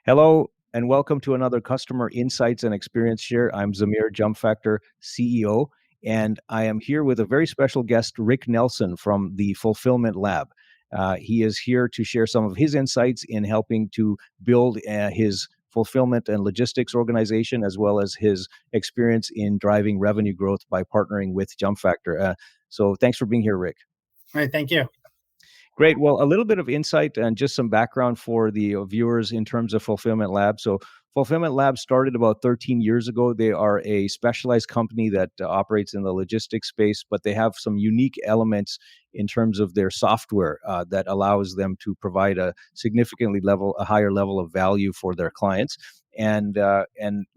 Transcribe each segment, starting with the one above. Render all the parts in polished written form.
Hello and welcome to another Customer Insights and Experience Share. I'm Zamir, Jumpfactor CEO, and I am here with a very special guest, Rick Nelson from the Fulfillment Lab. He is here to share some of his insights in helping to build his fulfillment and logistics organization, as well as his experience in driving revenue growth by partnering with Jumpfactor. So thanks for being here, Rick. All right, thank you. Great. Well, a little bit of insight and just some background for the viewers in terms of Fulfillment Lab. So, Fulfillment Lab started about 13 years ago. They are a specialized company that operates in the logistics space, but they have some unique elements in terms of their software that allows them to provide a higher level of value for their clients. And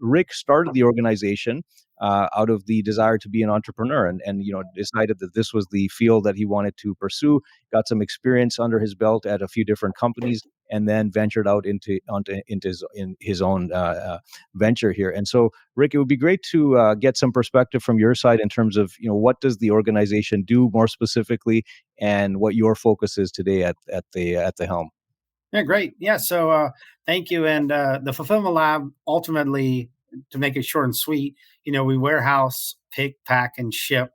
Rick started the organization out of the desire to be an entrepreneur, and decided that this was the field that he wanted to pursue. Got some experience under his belt at a few different companies, and then ventured out into his own venture here. And so, Rick, it would be great to get some perspective from your side in terms of what does the organization do more specifically, and what your focus is today at the helm. Yeah, great. Yeah, thank you. And the Fulfillment Lab, ultimately, to make it short and sweet, we warehouse, pick, pack, and ship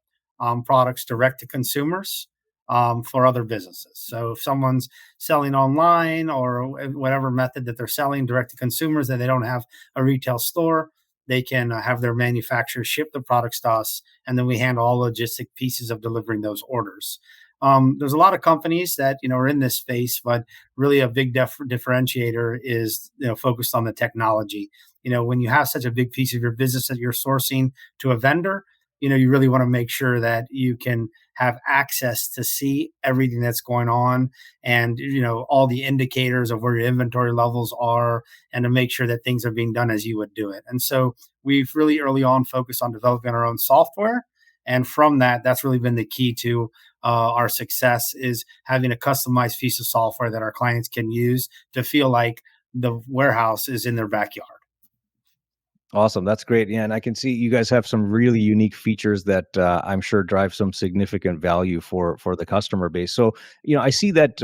products direct to consumers for other businesses. So if someone's selling online or whatever method that they're selling direct to consumers, and they don't have a retail store, they can have their manufacturer ship the products to us, and then we handle all logistic pieces of delivering those orders. There's a lot of companies that are in this space, but really a big differentiator is focused on the technology. When you have such a big piece of your business that you're sourcing to a vendor, you really want to make sure that you can have access to see everything that's going on, and all the indicators of where your inventory levels are, and to make sure that things are being done as you would do it. And so we've really early on focused on developing our own software, and from that's really been the key to our success, is having a customized piece of software that our clients can use to feel like the warehouse is in their backyard. Awesome. That's great. Yeah, and I can see you guys have some really unique features that I'm sure drive some significant value for the customer base. So, I see that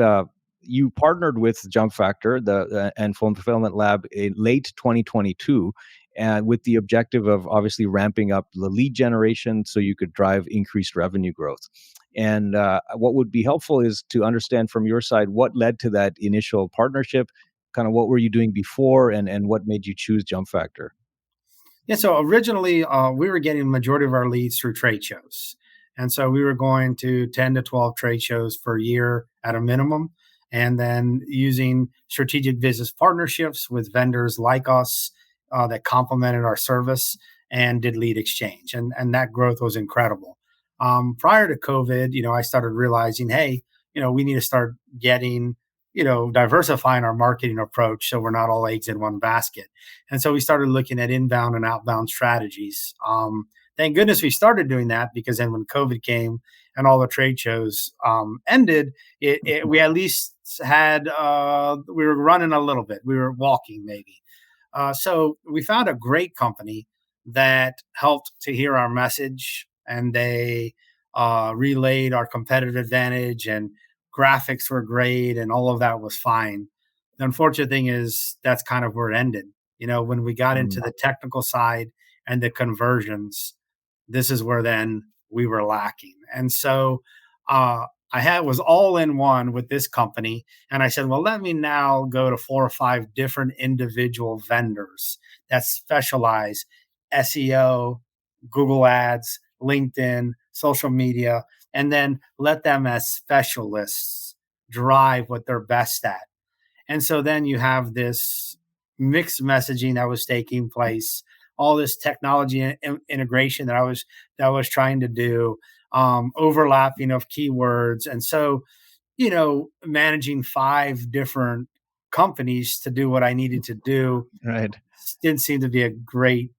you partnered with Jumpfactor, and Fulfillment Lab in late 2022, and with the objective of obviously ramping up the lead generation so you could drive increased revenue growth. And what would be helpful is to understand from your side what led to that initial partnership. Kind of what were you doing before, and what made you choose Jumpfactor? Yeah, so originally we were getting the majority of our leads through trade shows. And so we were going to 10 to 12 trade shows per year at a minimum, and then using strategic business partnerships with vendors like us that complemented our service and did lead exchange. And that growth was incredible. Prior to COVID, I started realizing, hey, we need to start getting diversifying our marketing approach so we're not all eggs in one basket. And so we started looking at inbound and outbound strategies. Thank goodness we started doing that, because then when COVID came and all the trade shows ended, we at least had, we were running a little bit. We were walking maybe. So we found a great company that helped to hear our message, and they relayed our competitive advantage, and graphics were great, and all of that was fine. The unfortunate thing is that's kind of where it ended. When we got into the technical side and the conversions, this is where then we were lacking. And so was all in one with this company, and I said, well, let me now go to 4 or 5 different individual vendors that specialize SEO, Google Ads, LinkedIn, social media, and then let them as specialists drive what they're best at. And so then you have this mixed messaging that was taking place, all this technology integration that I was trying to do, overlapping of keywords. And so, managing 5 different companies to do what I needed to do Right. didn't seem to be a great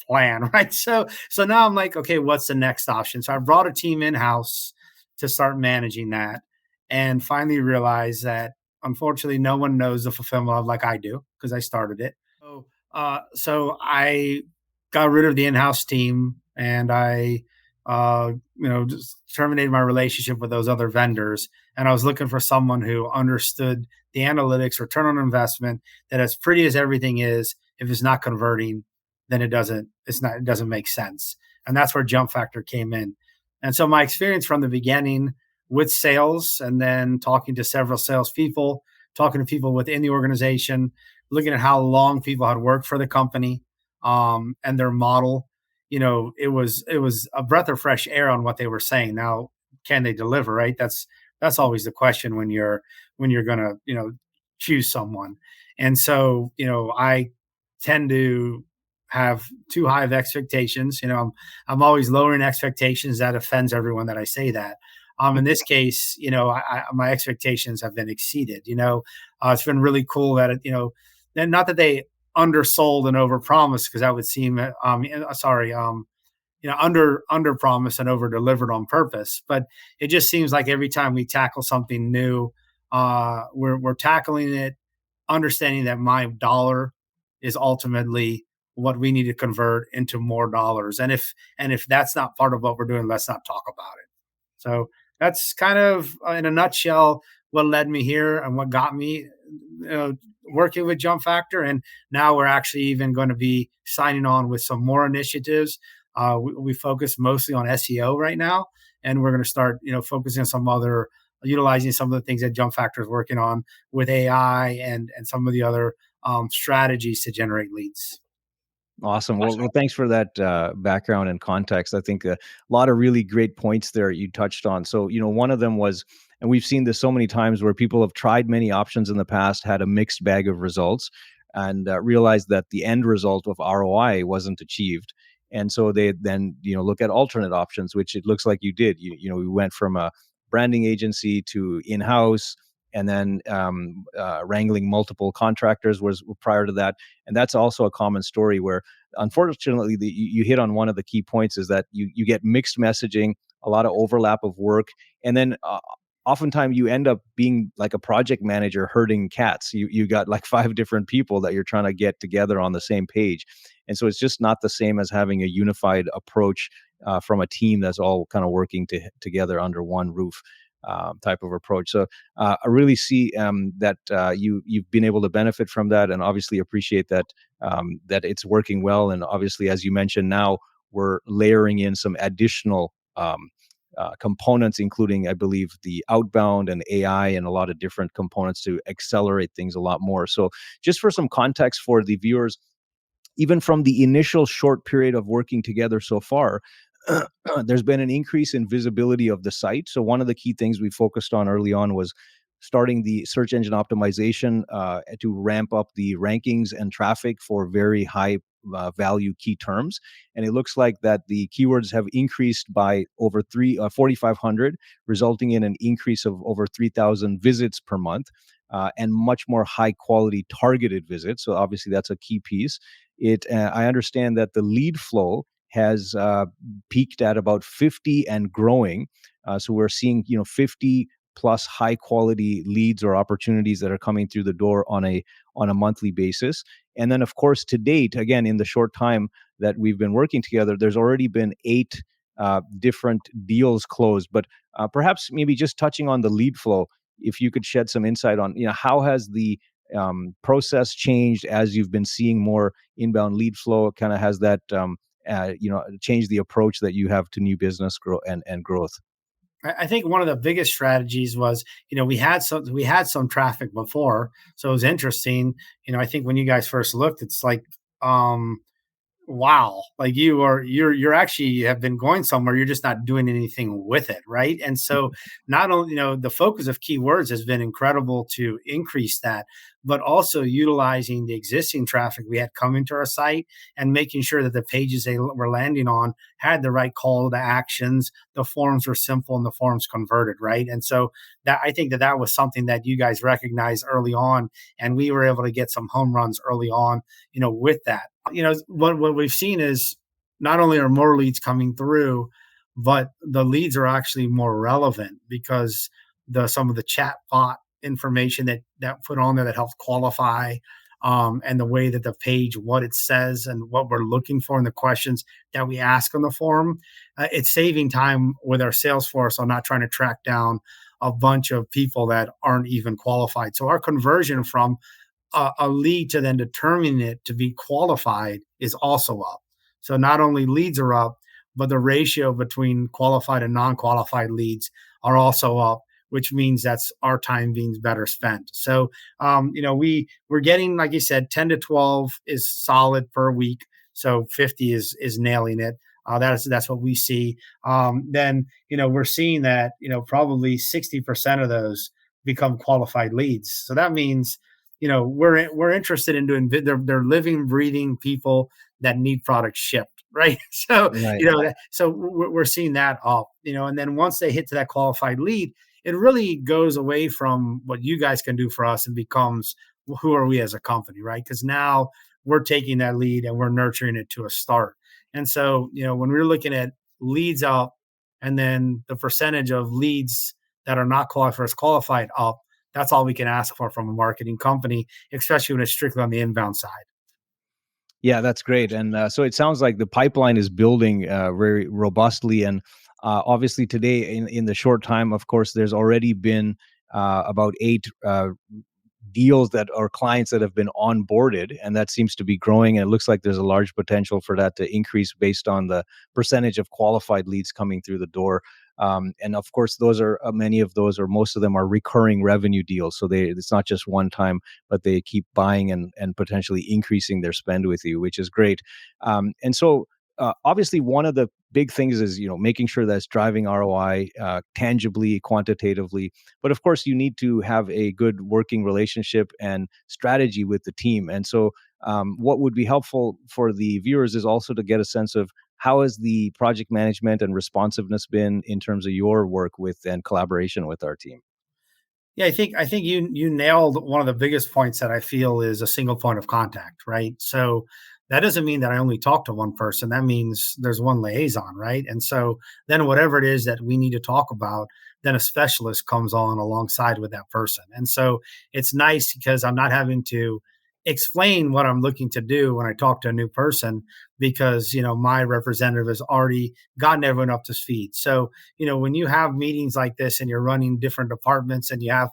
plan, right? So now I'm like, okay, what's the next option? So I brought a team in house to start managing that, and finally realized that unfortunately no one knows the fulfillment of like I do, because I started it. So I got rid of the in-house team, and I just terminated my relationship with those other vendors, and I was looking for someone who understood the analytics, return on investment, that as pretty as everything is, if it's not converting, then it doesn't make sense. And that's where Jump Factor came in. And so my experience from the beginning with sales, and then talking to several salespeople, talking to people within the organization, looking at how long people had worked for the company, and their model, it was a breath of fresh air on what they were saying. Now, can they deliver? Right? That's always the question when you're gonna choose someone. And so I tend to have too high of expectations. I'm always lowering expectations. That offends everyone that I say that. In this case, my expectations have been exceeded. It's been really cool that and not that they undersold and overpromised, because that would seem sorry, under promise and over delivered on purpose. But it just seems like every time we tackle something new, we're tackling it understanding that my dollar is ultimately what we need to convert into more dollars. And if that's not part of what we're doing, let's not talk about it. So that's kind of, in a nutshell, what led me here and what got me working with Jump Factor. And now we're actually even going to be signing on with some more initiatives. We focus mostly on SEO right now, and we're going to start focusing on some other, utilizing some of the things that Jump Factor is working on with AI and some of the other strategies to generate leads. Awesome. Well, thanks for that background and context. I think a lot of really great points there you touched on. So, one of them was, and we've seen this so many times where people have tried many options in the past, had a mixed bag of results, and realized that the end result of ROI wasn't achieved. And so they then, look at alternate options, which it looks like you did. We went from a branding agency to in-house, and then wrangling multiple contractors was prior to that. And that's also a common story where, unfortunately, you hit on one of the key points, is that you get mixed messaging, a lot of overlap of work, and then oftentimes you end up being like a project manager herding cats. You got like five different people that you're trying to get together on the same page, and so it's just not the same as having a unified approach from a team that's all kind of working together under one roof. Type of approach. So I really see that you've been able to benefit from that, and obviously appreciate that that it's working well. And obviously, as you mentioned, now we're layering in some additional components, including, I believe, the outbound and AI and a lot of different components to accelerate things a lot more. So, just for some context for the viewers, even from the initial short period of working together so far, there's been an increase in visibility of the site. So one of the key things we focused on early on was starting the search engine optimization to ramp up the rankings and traffic for very high value key terms. And it looks like that the keywords have increased by over 4,500, resulting in an increase of over 3,000 visits per month. And much more high quality targeted visits. So obviously that's a key piece. I understand that the lead flow has peaked at about 50 and growing. So we're seeing 50 plus high quality leads or opportunities that are coming through the door on a monthly basis. And then, of course, to date, again, in the short time that we've been working together, there's already been 8 different deals closed. But perhaps maybe just touching on the lead flow, if you could shed some insight on how has the process changed as you've been seeing more inbound lead flow. Kind of has that change the approach that you have to new business and growth. I think one of the biggest strategies was, we had some traffic before, so it was interesting. I think when you guys first looked, it's like, wow, like you're actually, you have been going somewhere, you're just not doing anything with it, right? And so not only, the focus of keywords has been incredible to increase that, but also utilizing the existing traffic we had coming to our site and making sure that the pages they were landing on had the right call to actions, the forms were simple and the forms converted, right? And so that, I think that was something that you guys recognized early on, and we were able to get some home runs early on, with that. What we've seen is not only are more leads coming through, but the leads are actually more relevant because the some of the chat bot information that put on there that helps qualify, and the way that the page, what it says and what we're looking for in the questions that we ask on the form, it's saving time with our sales force on not trying to track down a bunch of people that aren't even qualified. So our conversion from a lead to then determining it to be qualified is also up. So not only leads are up, but the ratio between qualified and non-qualified leads are also up, which means that's our time being better spent. So we're getting, like you said, 10 to 12 is solid per week. So 50 is nailing it. That's what we see. Then we're seeing that probably 60% of those become qualified leads. So that means we're interested in doing they're living breathing people that need products shipped, right? So Right. we're seeing that up, and then once they hit to that qualified lead, it really goes away from what you guys can do for us and becomes, well, who are we as a company, right? Because now we're taking that lead and we're nurturing it to a start. And so when we're looking at leads up, and then the percentage of leads that are not qualified versus qualified up, that's all we can ask for from a marketing company, especially when it's strictly on the inbound side. Yeah, that's great. And so it sounds like the pipeline is building very robustly. And obviously, today, in the short time, of course, there's already been about eight deals that are clients that have been onboarded, and that seems to be growing. And it looks like there's a large potential for that to increase based on the percentage of qualified leads coming through the door. And of course, those are many of those, or most of them, are recurring revenue deals. So it's not just one time, but they keep buying and potentially increasing their spend with you, which is great. And so obviously, one of the big things is making sure that's driving ROI tangibly, quantitatively. But of course, you need to have a good working relationship and strategy with the team. And so, what would be helpful for the viewers is also to get a sense of how has the project management and responsiveness been in terms of your work with and collaboration with our team. Yeah, I think you nailed one of the biggest points that I feel is a single point of contact, right? So that doesn't mean that I only talk to one person. That means there's one liaison, right? And so then whatever it is that we need to talk about, then a specialist comes on alongside with that person. And so it's nice because I'm not having to explain what I'm looking to do when I talk to a new person, because my representative has already gotten everyone up to speed. So when you have meetings like this and you're running different departments and you have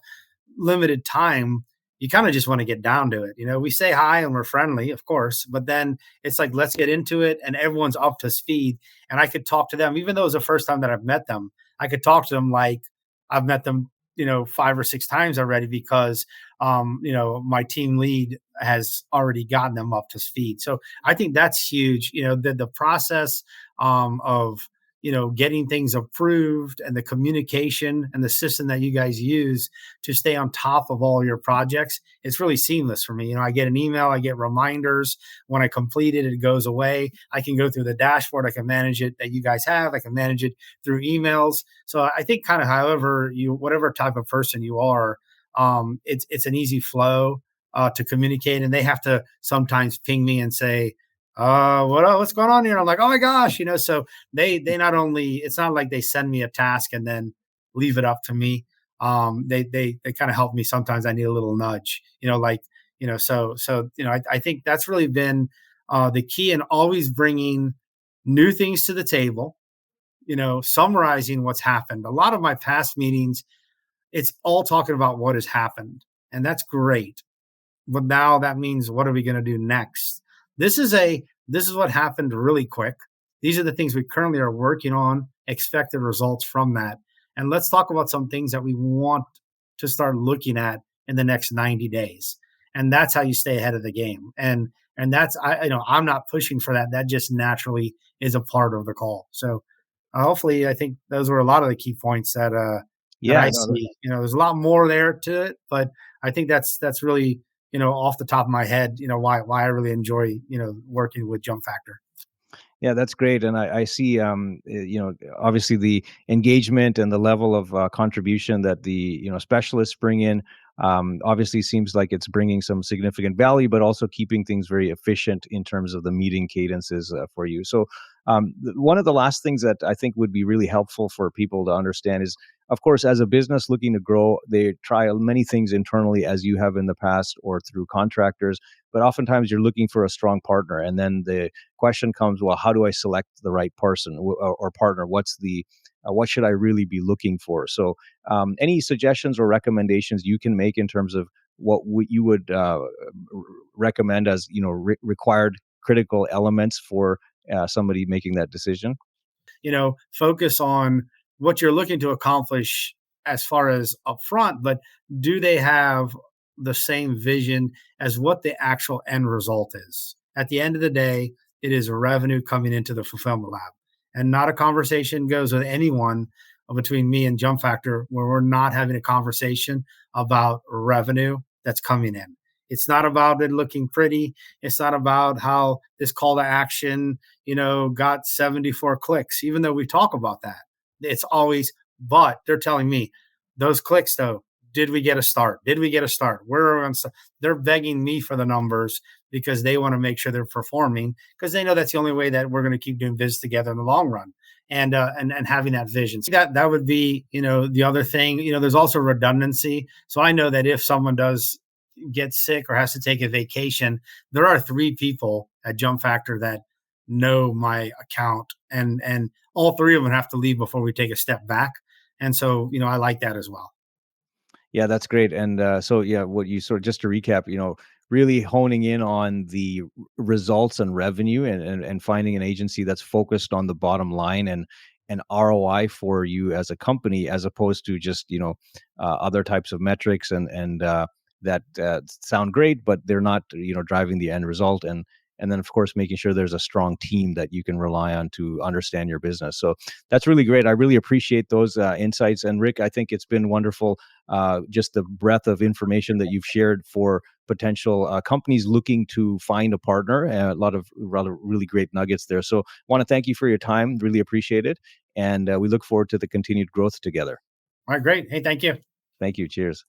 limited time, you kind of just want to get down to it. We say hi and we're friendly, of course, but then it's like, let's get into it, and everyone's up to speed. And I could talk to them, even though it was the first time that I've met them, I could talk to them like I've met them, 5 or 6 times already, because, my team lead has already gotten them up to speed. So I think that's huge. The process of getting things approved, and the communication and the system that you guys use to stay on top of all your projects, it's really seamless for me. I get an email, I get reminders when I complete it, it goes away. I can go through the dashboard, I can manage it that you guys have, I can manage it through emails. So I think kind of however whatever type of person you are, it's an easy flow to communicate, and they have to sometimes ping me and say, what's going on here? I'm like, oh my gosh, so they not only, it's not like they send me a task and then leave it up to me. They kind of help me sometimes. I need a little nudge, I think that's really been the key, and always bringing new things to the table, summarizing what's happened. A lot of my past meetings, it's all talking about what has happened, and that's great. But now that means, what are we going to do next? This is what happened really quick. These are the things we currently are working on, expected results from that. And let's talk about some things that we want to start looking at in the next 90 days. And that's how you stay ahead of the game. And that's, I'm not pushing for that. That just naturally is a part of the call. So hopefully, I think those were a lot of the key points that Yeah, I no, see. There's a lot more there to it, but I think that's really, off the top of my head, why I really enjoy, working with Jumpfactor. yeah, that's great. And I see, obviously the engagement and the level of contribution that the, specialists bring in, obviously seems like it's bringing some significant value, but also keeping things very efficient in terms of the meeting cadences for you. So, one of the last things that I think would be really helpful for people to understand is, of course, as a business looking to grow, they try many things internally, as you have in the past, or through contractors. But oftentimes you're looking for a strong partner, and then the question comes, well, how do I select the right person or partner? What's the what should I really be looking for? So, any suggestions or recommendations you can make in terms of what you would recommend as required critical elements for somebody making that decision? Focus on what you're looking to accomplish as far as upfront, but do they have the same vision as what the actual end result is? At the end of the day, it is revenue coming into the fulfillment lab, and not a conversation goes with anyone between me and Jumpfactor where we're not having a conversation about revenue that's coming in. It's not about it looking pretty. It's not about how this call to action got 74 clicks, even though we talk about that. It's always, but they're telling me those clicks, though, did we get a start? Did we get a start? Where are we on? They're begging me for the numbers because they want to make sure they're performing because they know that's the only way that we're going to keep doing business together in the long run. And having that vision. So that would be the other thing. There's also redundancy. So I know that if someone does get sick or has to take a vacation, there are 3 people at Jumpfactor that know my account, and all 3 of them have to leave before we take a step back. And so, I like that as well. Yeah, that's great. And so, yeah, what you sort of just to recap, really honing in on the results and revenue, and finding an agency that's focused on the bottom line and ROI for you as a company, as opposed to just other types of metrics and that sound great, but they're not driving the end result. And then, of course, making sure there's a strong team that you can rely on to understand your business. So that's really great. I really appreciate those insights. And Rick, I think it's been wonderful, just the breadth of information that you've shared for potential companies looking to find a partner. A lot of rather really great nuggets there. So, want to thank you for your time. Really appreciate it, and we look forward to the continued growth together. All right, great. Hey, thank you. Thank you. Cheers.